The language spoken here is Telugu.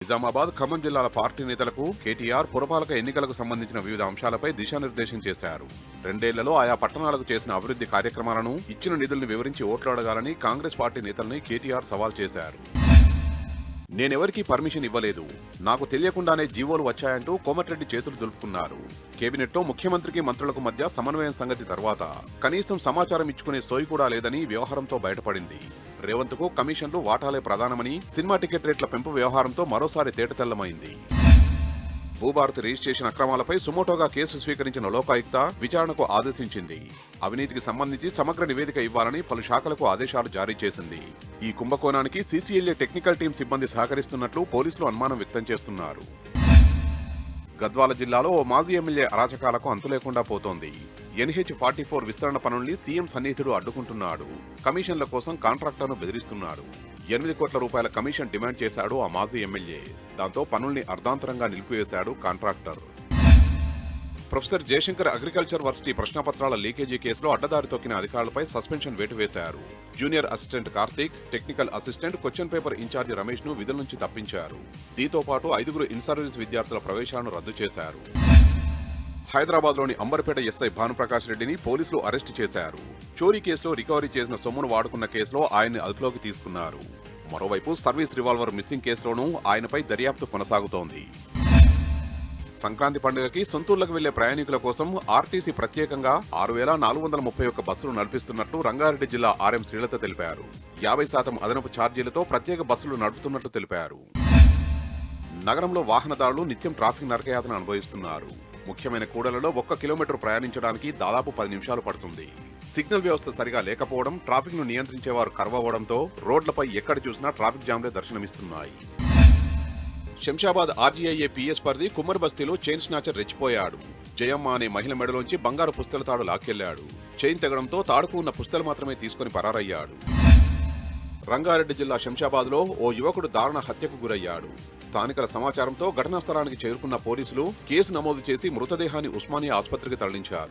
నిజామాబాద్, ఖమ్మం జిల్లాల పార్టీ నేతలకు కేటీఆర్ పురపాలక ఎన్నికలకు సంబంధించిన వివిధ అంశాలపై దిశానిర్దేశం చేశారు. 2 ఏళ్లలో ఆయా పట్టణాలకు చేసిన అభివృద్ధి కార్యక్రమాలను, ఇచ్చిన నిధులను వివరించి ఓట్లు అడగాలని కాంగ్రెస్ పార్టీ నేతల్ని కేటీఆర్ సవాల్ చేశారు. నేనెవరికీ పర్మిషన్ ఇవ్వలేదు, నాకు తెలియకుండానే జీవోలు వచ్చాయంటూ కోమటిరెడ్డి చేతులు దులుపుకున్నారు. కేబినెట్లో ముఖ్యమంత్రికి, మంత్రులకు మధ్య సమన్వయం సంగతి తర్వాత కనీసం సమాచారం ఇచ్చుకునే సోయి కూడా లేదని వ్యవహారంతో బయటపడింది. రేవంత్కు కమిషన్లు, వాటాలే ప్రధానమని సినిమా టికెట్ రేట్ల పెంపు వ్యవహారంతో మరోసారి తేటతెల్లమైంది. భూభారతి రిజిస్ట్రేషన్ అక్రమాలపై సుమోటోగా కేసు స్వీకరించిన లోకాయుక్త విచారణకు ఆదేశించింది. అవినీతికి సంబంధించి సమగ్ర నివేదిక ఇవ్వాలని పలు శాఖలకు ఆదేశాలు జారీ చేసింది. ఈ కుంభకోణానికి సీసీఎల్ఏ టెక్నికల్ టీం సిబ్బంది సహకరిస్తున్నట్లు పోలీసులు అనుమానం వ్యక్తం చేస్తున్నారు. గద్వాల జిల్లాలో ఓ మాజీ ఎమ్మెల్యే అరాచకాలకు అంతులేకుండా పోతోంది. NH-44 విస్తరణ పనుల్ని సీఎం సన్నిహితుడు అడ్డుకుంటున్నాడు. కమిషన్ల కోసం కాంట్రాక్టర్ను బెదిరిస్తున్నాడు. 8 కోట్ల రూపాయల కమిషన్ డిమాండ్ చేశాడు ఆ మాజీ ఎమ్మెల్యే. దాంతో పనుల్ని అర్ధాంతరంగా నిలిపివేశాడు contractor. Professor Jayashankar agriculture varsity ప్రశ్నపత్రాల లీకేజీ కేసులో అడ్డదారి తొక్కిన అధికారులపై సస్పెన్షన్ వేటు వేశారు. Junior assistant Karthik, technical assistant, question paper incharge Ramesh ను విధుల నుంచి తప్పించారు. దీంతో పాటు 5 ఇన్ సర్వీస్ విద్యార్థుల ప్రవేశాలను రద్దు చేశారు. హైదరాబాద్లోని అంబర్పేట ఎస్ఐ భానుప్రకాష్ రెడ్డిని పోలీసులు అరెస్టు చేశారు. చోరీ కేసులో రికవరీ చేసిన సొమ్మును వాడుకున్న కేసులో ఆయన్ని అదుపులోకి తీసుకున్నారు. మరోవైపు సర్వీస్ రివాల్వర్ మిస్సింగ్ కేసులోనూ ఆయనపై దర్యాప్తు కొనసాగుతోంది. సంక్రాంతి పండుగకి సొంతూళ్లకు వెళ్లే ప్రయాణికుల కోసం ఆర్టీసీ ప్రత్యేకంగా 6,431 బస్సులు నడిపిస్తున్నట్లు రంగారెడ్డి జిల్లా ఆర్ఎం శ్రీలత తెలిపారు. 50% అదనపు ఛార్జీలతో ప్రత్యేక బస్సులు నడుపుతున్నట్లు తెలిపారు. నగరంలో వాహనదారులు నిత్యం ట్రాఫిక్ నరకయాతన అనుభవిస్తున్నారు. ముఖ్యమైన కూడలలో 1 కిలోమీటర్ ప్రయాణించడానికి దాదాపు 10 నిమిషాలు పడుతుంది. సిగ్నల్ వ్యవస్థ సరిగా లేకపోవడం, ట్రాఫిక్ ను నియంత్రించేవారు కరువవడంతో రోడ్లపై ఎక్కడ చూసినా ట్రాఫిక్ జామ్లే దర్శనమిస్తున్నాయి. శంషాబాద్ ఆర్జీఐఏ పిఎస్ పరిధి కుమ్మర్ బస్తీలో చైన్ స్నాచర్ రెచ్చిపోయాడు. జయమ్మ అనే మహిళ మెడలోంచి బంగారు పుస్తల తాడు లాక్కెళ్లాడు. చైన్ తెగడంతో తాడుకు ఉన్న పుస్తలు మాత్రమే తీసుకుని పరారయ్యాడు. రంగారెడ్డి జిల్లా శంషాబాద్లో ఓ యువకుడు దారుణ హత్యకు గురయ్యాడు. స్థానికుల సమాచారంతో ఘటనా స్థలానికి చేరుకున్న పోలీసులు కేసు నమోదు చేసి మృతదేహాన్ని ఉస్మానియా ఆసుపత్రికి తరలించారు.